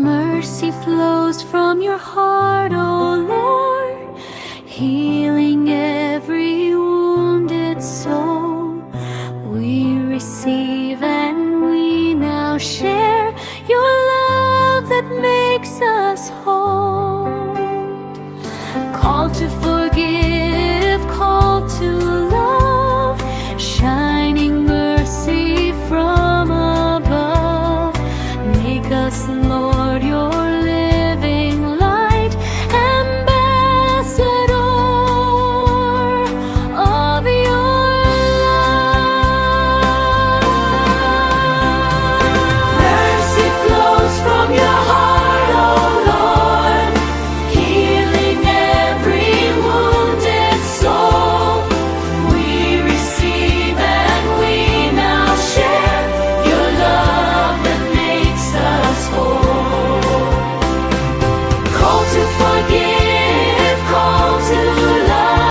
Mercy flows from your heart, O Lord, healing every wounded soul. We receive and we now share your love that makes us whole. Called to